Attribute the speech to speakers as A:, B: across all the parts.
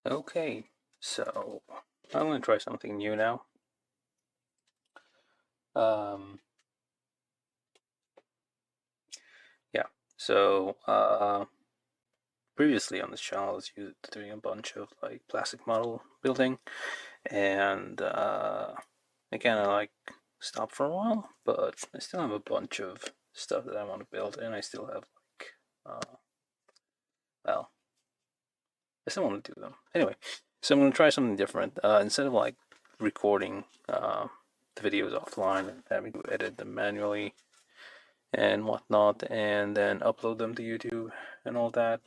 A: Okay, so I'm going to try something new now. Um, yeah, so previously on this channel, I was doing a bunch of like plastic model building, and I kind of like stopped for a while, but I still have a bunch of stuff that I want to build, and I still have well, I still want to do them. Anyway, so I'm going to try something different. Instead of like recording the videos offline and having to edit them manually and whatnot, and then upload them to YouTube and all that.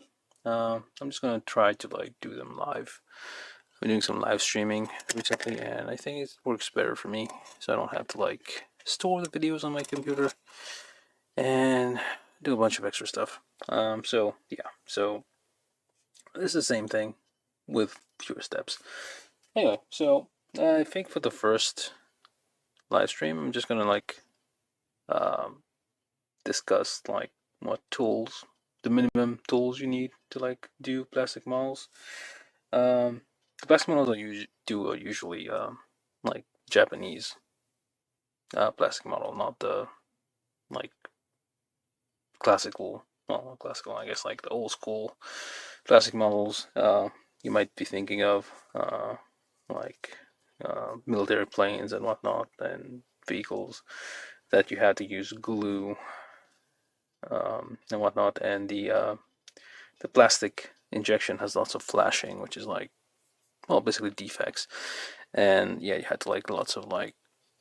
A: I'm just gonna try to like do them live. I've been doing some live streaming recently, and I think it works better for me, so I don't have to like store the videos on my computer and do a bunch of extra stuff. So yeah, so this is the same thing with fewer steps. Anyway, so I think for the first live stream, I'm just gonna like um, discuss like what tools, the minimum tools you need to like do plastic models. The plastic models are usually like Japanese plastic model, not the like classical. Well, not classical, I guess like the old school plastic models you might be thinking of, like military planes and whatnot, and vehicles that you had to use glue and whatnot, and the plastic injection has lots of flashing, which is like, well, basically defects. And yeah, you had to like lots of like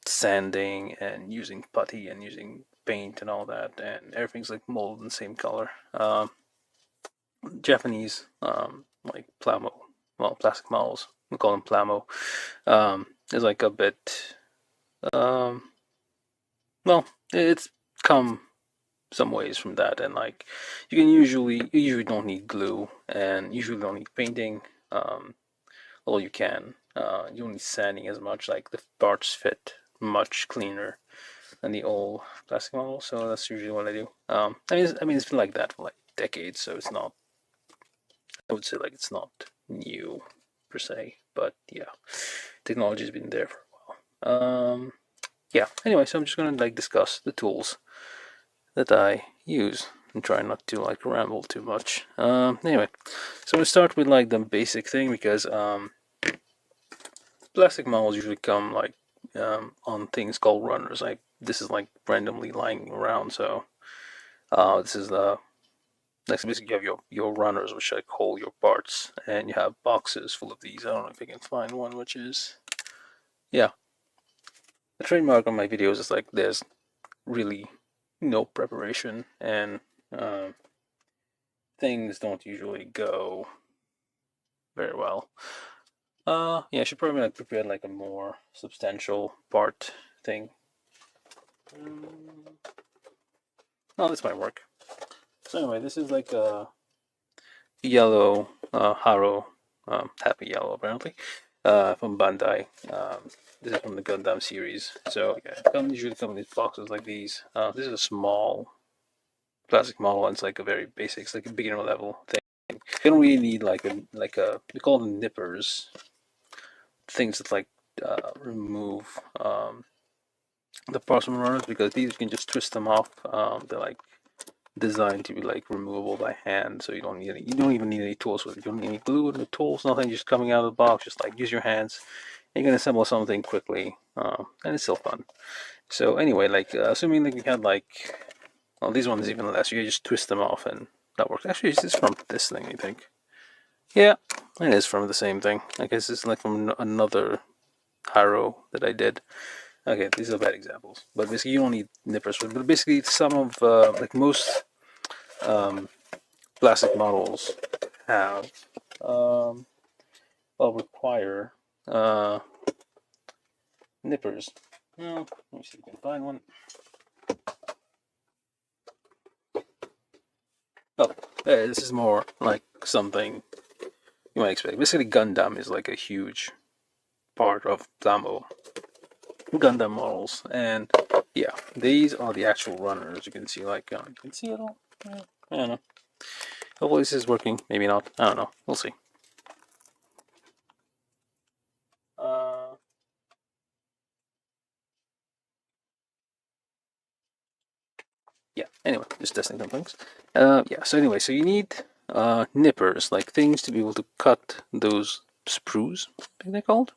A: sanding and using putty and using paint and all that, and everything's like molded in the same color. Japanese, like PlaMo, well, plastic models, we call them PlaMo, is like a bit, um, well, it's come some ways from that, and like you usually don't need glue, and usually don't need painting. Well, you can. You don't need sanding as much. Like the parts fit much cleaner than the old plastic model, so that's usually what I do. I mean, it's been like that for like decades, so it's not. I would say like it's not new per se, but yeah, technology's been there for a while. Yeah. Anyway, so I'm just gonna like discuss the tools that I use and try not to like ramble too much. Anyway, so we start with like the basic thing because plastic models usually come like on things called runners. Like this is like randomly lying around. So this is the next. Basically, you have your runners, which like hold your parts, and you have boxes full of these. I don't know if I can find one, which is yeah. The trademark on my videos is like there's really no preparation, and uh, things don't usually go very well. Yeah, I should probably like prepare like a more substantial part thing. Oh, this might work. So anyway, this is like a yellow Haro, happy yellow apparently, from Bandai. This is from the Gundam series. So yeah, it usually come in these boxes like these. This is a small plastic model, and it's like a very basic, it's like a beginner level thing. You don't really need like a we call them nippers, things that like remove the parts from runners, because these you can just twist them off. They're like designed to be like removable by hand, so you don't even need any tools with it. You don't need any glue, no tools, nothing. Just coming out of the box, just like use your hands. And you can assemble something quickly, and it's still fun. So anyway, like assuming that you had like, well, these ones even less. You just twist them off, and that works. Actually, is this from this thing? I think. Yeah, it is from the same thing. I guess it's like from another Haro that I did. Okay, these are bad examples, but basically you don't need nippers. But basically, some of like most um, plastic models have well require uh, nippers. Well, let me see if we can find one. Oh, this is more like something you might expect. Basically, Gundam is like a huge part of PlaMo Gundam models, and yeah, these are the actual runners. You can see, like, you can see it all. I don't know. Hopefully, this is working. Maybe not. I don't know. We'll see. yeah. Anyway, just testing some things. Yeah. So anyway, so you need nippers, like things to be able to cut those sprues. I think they're called.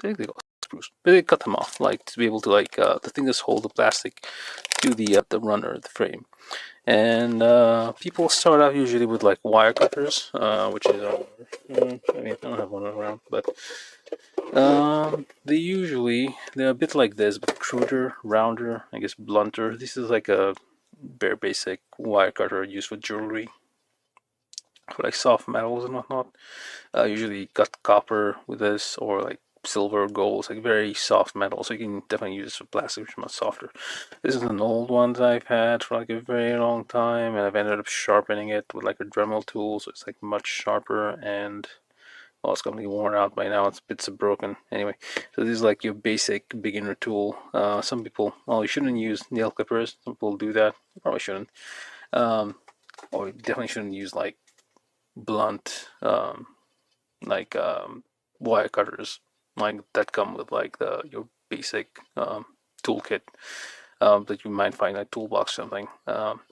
A: I think they call sprues. But they cut them off, like to be able to like the thing that's hold the plastic to the runner, the frame. And people start out usually with like wire cutters, which is I mean I don't have one around, but they're a bit like this, but cruder, rounder, I guess blunter. This is like a very basic wire cutter used for jewelry, for like soft metals and whatnot. Usually cut copper with this, or like silver or gold. It's like very soft metal, so you can definitely use this for plastic, which is much softer. This is an old one that I've had for like a very long time, and I've ended up sharpening it with like a Dremel tool, so it's like much sharper. And well, it's completely worn out by now. It's bits are broken. Anyway, so this is like your basic beginner tool. Some people, well, you shouldn't use nail clippers. Some people do that. You probably shouldn't. Or you definitely shouldn't use like blunt, like wire cutters, like that come with like the your basic toolkit that you might find like toolbox or something.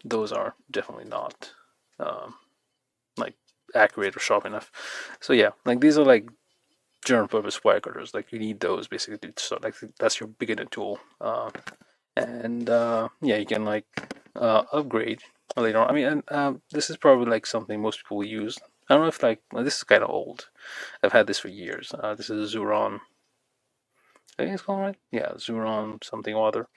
A: Those are definitely not um, like accurate or sharp enough. So yeah, like these are like general purpose wire cutters. Like you need those basically to start. Like that's your beginner tool. And yeah, you can like upgrade later on. I mean, and this is probably like something most people use. I don't know if like well, this is kind of old. I've had this for years. This is a Zuron. I think it's called right. Yeah, Zuron something or other.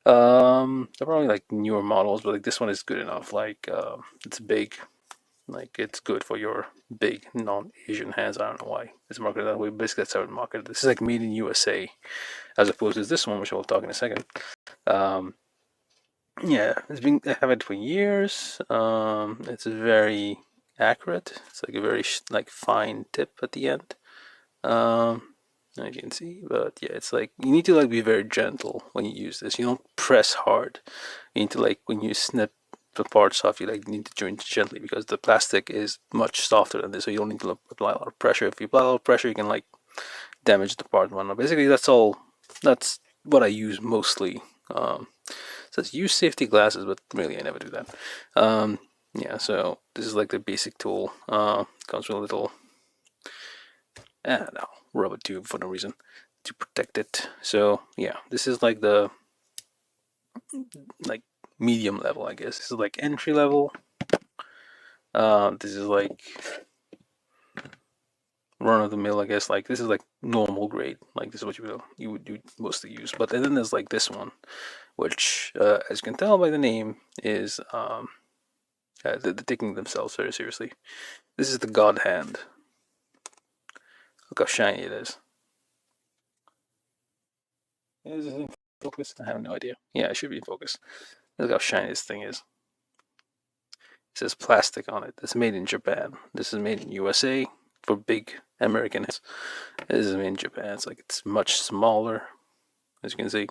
A: They're probably like newer models, but like this one is good enough. Like it's big. Like it's good for your big non-Asian hands. I don't know why it's marketed that way. Basically, that's how it's marketed. This is like made in USA, as opposed to this one, which I'll talk in a second. Um, yeah, I have it for years. It's very accurate. It's like a very like fine tip at the end. Um, as you can see, but yeah, it's like you need to like be very gentle when you use this. You don't press hard. You need to like when you snip the parts off, you like need to join gently because the plastic is much softer than this, so you don't need to apply a lot of pressure. If you apply a lot of pressure, you can like damage the part. One. Basically, that's all. That's what I use mostly. It says use safety glasses, but really I never do that. Yeah, so this is like the basic tool. Comes with a little, I don't know, rubber tube for no reason to protect it. So yeah, this is like the like medium level, I guess. This is like entry level. This is like run of the mill, I guess. Like this is like normal grade. Like this is what you would mostly use. But then there's like this one, which, as you can tell by the name, is they're taking themselves very seriously. This is the God Hand. Look how shiny it is. Is it in focus? I have no idea. Yeah, it should be in focus. Look how shiny this thing is. It says plastic on it. It's made in Japan. This is made in USA for big American hands. This is made in Japan. It's like it's much smaller, as you can see.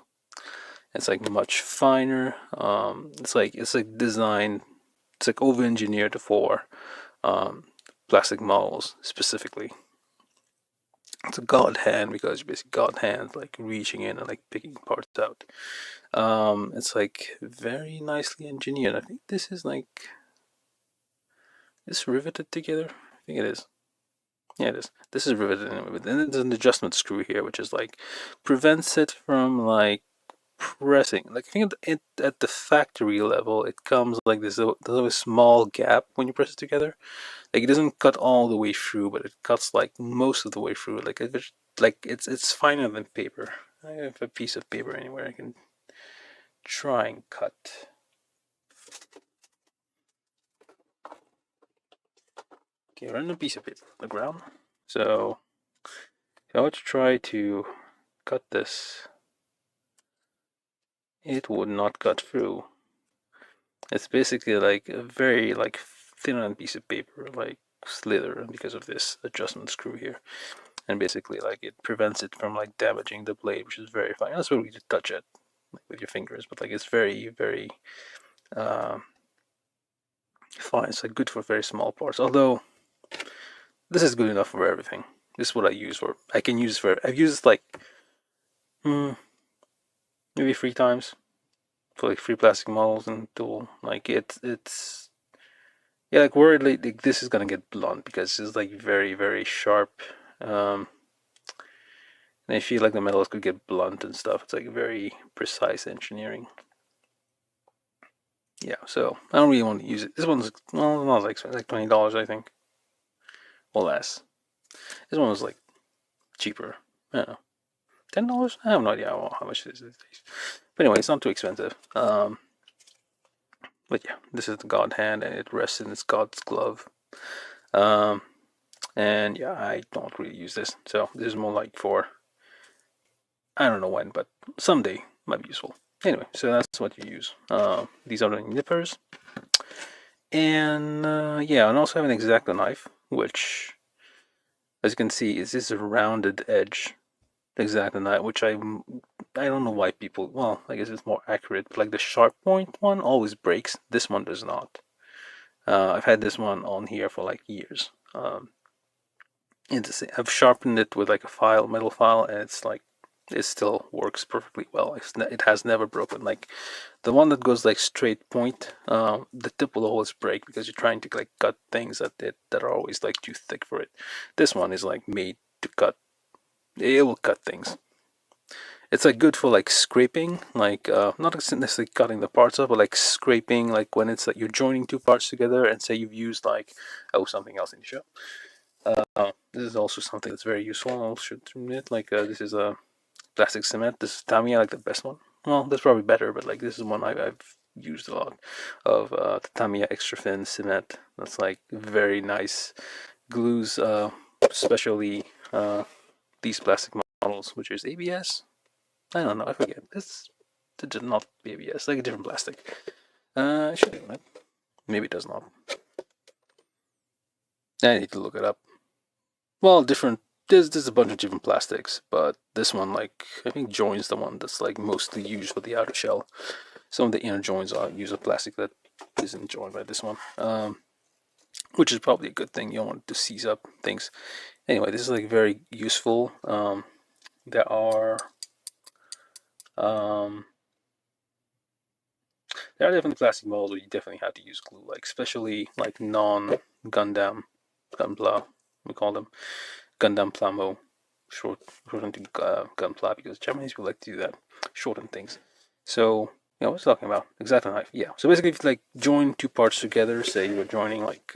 A: It's like much finer. It's like designed. It's like over-engineered for plastic models specifically. It's a God hand because you basically God hands like reaching in and like picking parts out. It's like very nicely engineered. I think this is like this riveted together. I think it is. Yeah, it is. This is riveted in with, and there's an adjustment screw here, which is like prevents it from like pressing. Like I think at the factory level, it comes like there's a small gap when you press it together. Like it doesn't cut all the way through, but it cuts like most of the way through. Like it's finer than paper. I have a piece of paper anywhere I can try and cut. Okay, random piece of paper on the ground. So if I were to try to cut this, it would not cut through. It's basically like a very like thin piece of paper, like slither because of this adjustment screw here. And basically like it prevents it from like damaging the blade, which is very fine. That's where you touch it like, with your fingers, but like it's very, very uh, fine. It's like good for very small parts. Although this is good enough for everything. This is what I use for. I can use for. I've used this like maybe 3 times, for like free plastic models and tool. Like it's yeah, like worried like this is gonna get blunt because it's like very sharp. Um, and I feel like the metals could get blunt and stuff. It's like very precise engineering. Yeah, so I don't really want to use it. This one's well, not like expensive, like $20, I think, or less. This one was like cheaper. I don't know, $10. I have no idea how much it is these days. But anyway, it's not too expensive. But yeah, this is the God hand, and it rests in its God's glove. Um, and yeah, I don't really use this, so this is more like for I don't know when, but someday might be useful. Anyway, so that's what you use. These are the nippers, and yeah, and also have an X-Acto knife, which, as you can see, is this rounded edge X-Acto knife, which I don't know why people. Well, I guess it's more accurate, but like the sharp point one always breaks. This one does not. I've had this one on here for like years. I've sharpened it with like a file, metal file, and it's like it still works perfectly well. It has never broken. Like the one that goes like straight point, the tip will always break because you're trying to like cut things that are always like too thick for it. This one is like made to cut. It will cut things. It's like good for like scraping, like not necessarily cutting the parts up, but like scraping, like when it's like you're joining two parts together, and say you've used like something else in the show. This is also something that's very useful. I should admit, like this is a plastic cement. This is Tamiya, like the best one. Well, that's probably better, but like this is one I've used a lot of the Tamiya extra thin cement. That's like very nice glues, especially these plastic models, which is ABS. I don't know, I forget. It's not ABS, like a different plastic. It should be on it. Maybe it does not. I need to look it up. Well, different. There's a bunch of different plastics, but this one, like, I think joins the one that's like mostly used for the outer shell. Some of the inner joins are use a plastic that isn't joined by this one, which is probably a good thing. You don't want to seize up things. Anyway, this is like very useful. There are um, there are definitely plastic models where you definitely have to use glue, like especially like non-Gundam, Gunpla, we call them Gundam PlaMo, shortened to Gunpla because Japanese people like to do that, shorten things. So, you know, what was I talking about? X-Acto knife, yeah. So basically, if you like join two parts together, say you were joining like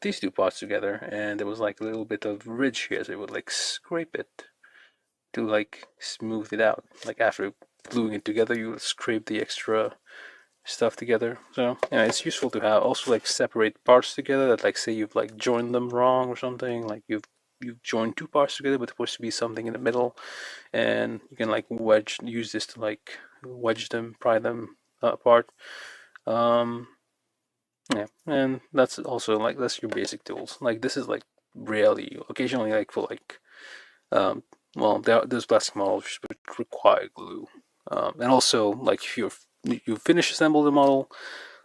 A: these two parts together, and there was like a little bit of ridge here, so you would like scrape it to like smooth it out. Like after gluing it together, you would scrape the extra stuff together. So yeah, it's useful to have also like separate parts together that like say you've like joined them wrong or something, like you've joined two parts together but there's supposed to be something in the middle, and you can like use this to like wedge them, pry them apart. um yeah, and that's also like that's your basic tools. Like this is like rarely, occasionally, like for like well, there's plastic models which require glue, and also like if you finish assemble the model,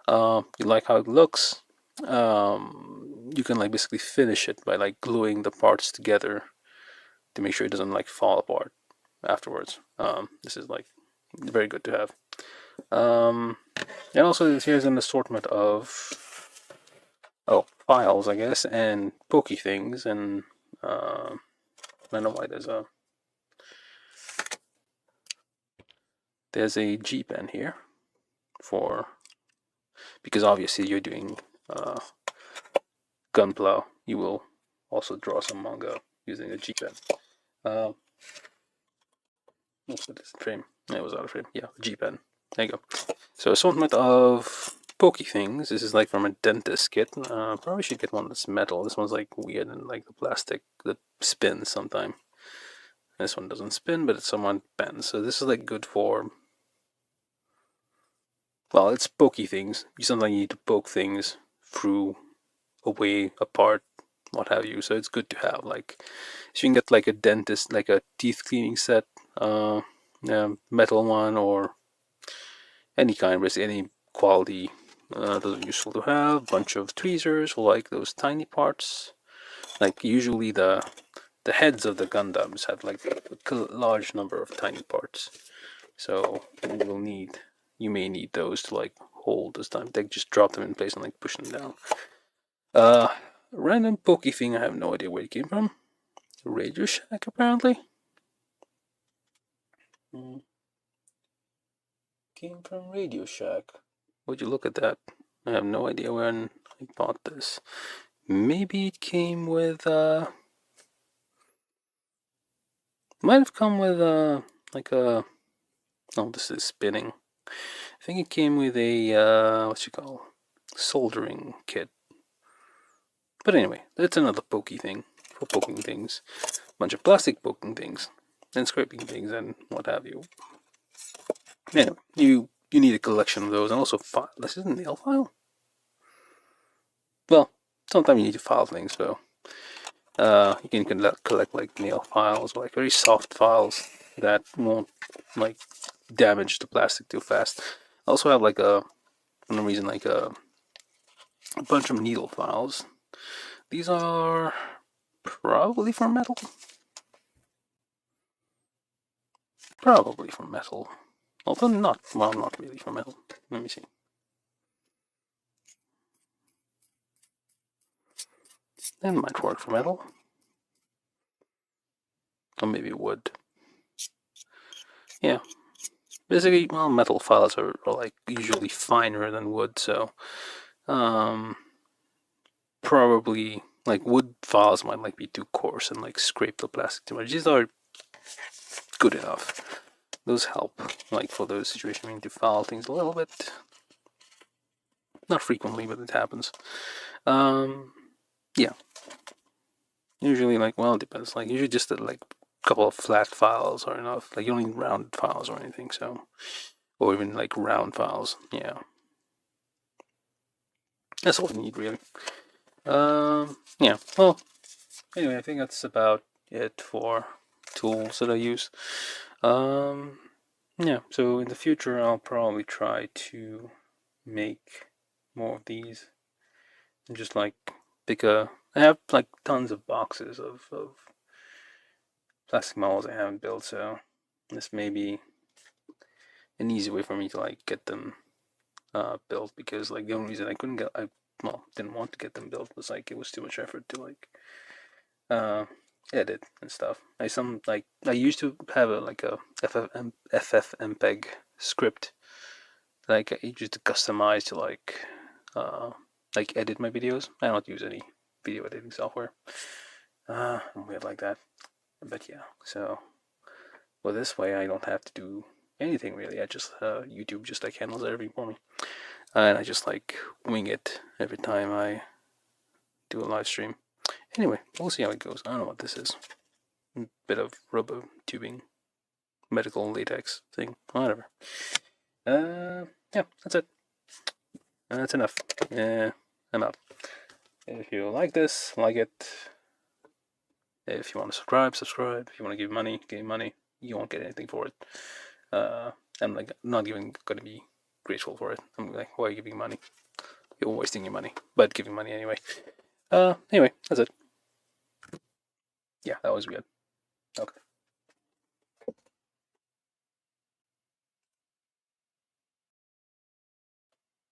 A: you like how it looks, you can like basically finish it by like gluing the parts together to make sure it doesn't like fall apart afterwards. This is like very good to have. And also here's an assortment of files, I guess, and pokey things, and I don't know why there's a G pen here for, because obviously you're doing Gunpla, you will also draw some manga using a G pen. Let's put this in frame. It was out of frame. Yeah, G pen. There you go. So assortment of pokey things. This is like from a dentist kit. Probably should get one that's metal. This one's like weird and like the plastic that spins sometime. This one doesn't spin, but it's somewhat bends. So this is like good for, well, it's pokey things. You sometimes need to poke things through, away, apart, what have you. So it's good to have. Like, so you can get like a dentist, like a teeth cleaning set, metal one, or any kind, basically any quality. Those are useful to have. Bunch of tweezers, like those tiny parts. Like usually the heads of the Gundams have like a large number of tiny parts. So you will need you may need those to like hold this time. They just drop them in place and like push them down. Random pokey thing. I have no idea where it came from. Radio Shack apparently. Came from Radio Shack. Would you look at that? I have no idea when I bought this. Maybe it came with might have come with like a oh, this is spinning. I think it came with a what you call soldering kit. But anyway, that's another pokey thing for poking things. Bunch of plastic poking things and scraping things and what have you. Anyway, you need a collection of those and also file. This is a nail file. Well, sometimes you need to file things, so you can collect like nail files, or like very soft files that won't like damage the plastic too fast. I also have like for some reason like a bunch of needle files. These are probably for metal. Probably for metal. Although not really for metal. Let me see. That might work for metal. Or maybe wood. Yeah. Basically, well, metal files are like usually finer than wood, so probably like wood files might like be too coarse and like scrape the plastic too much. These are good enough. Those help, like for those situations we need to file things a little bit. Not frequently, but it happens. Yeah. Usually, like, well, it depends. Like, usually just like a couple of flat files are enough. Like, you don't need round files or anything, so. Or even like round files, yeah. That's all you need, really. Yeah, well, anyway, I think that's about it for tools that I use. Yeah, so in the future, I'll probably try to make more of these. And just like I have like tons of boxes of plastic models I haven't built, so this may be an easy way for me to like get them built, because like the only reason I didn't want to get them built was like it was too much effort to like edit and stuff. I used to have like a FFmpeg script that I used to customize to like edit my videos. I don't use any video editing software. I'm weird like that. But yeah, so well, this way I don't have to do anything really. I just YouTube just like handles everything for me, and I just like wing it every time I do a live stream. Anyway, we'll see how it goes. I don't know what this is. A bit of rubber tubing, medical latex thing, whatever. Yeah, that's it. That's enough. I'm out. If you like this, like it. If you want to subscribe. If you want to give money, give money. You won't get anything for it. I'm like not even gonna be grateful for it. I'm like, why are you giving money? You're wasting your money, but giving money anyway. Anyway, that's it. Yeah, that was weird. Okay.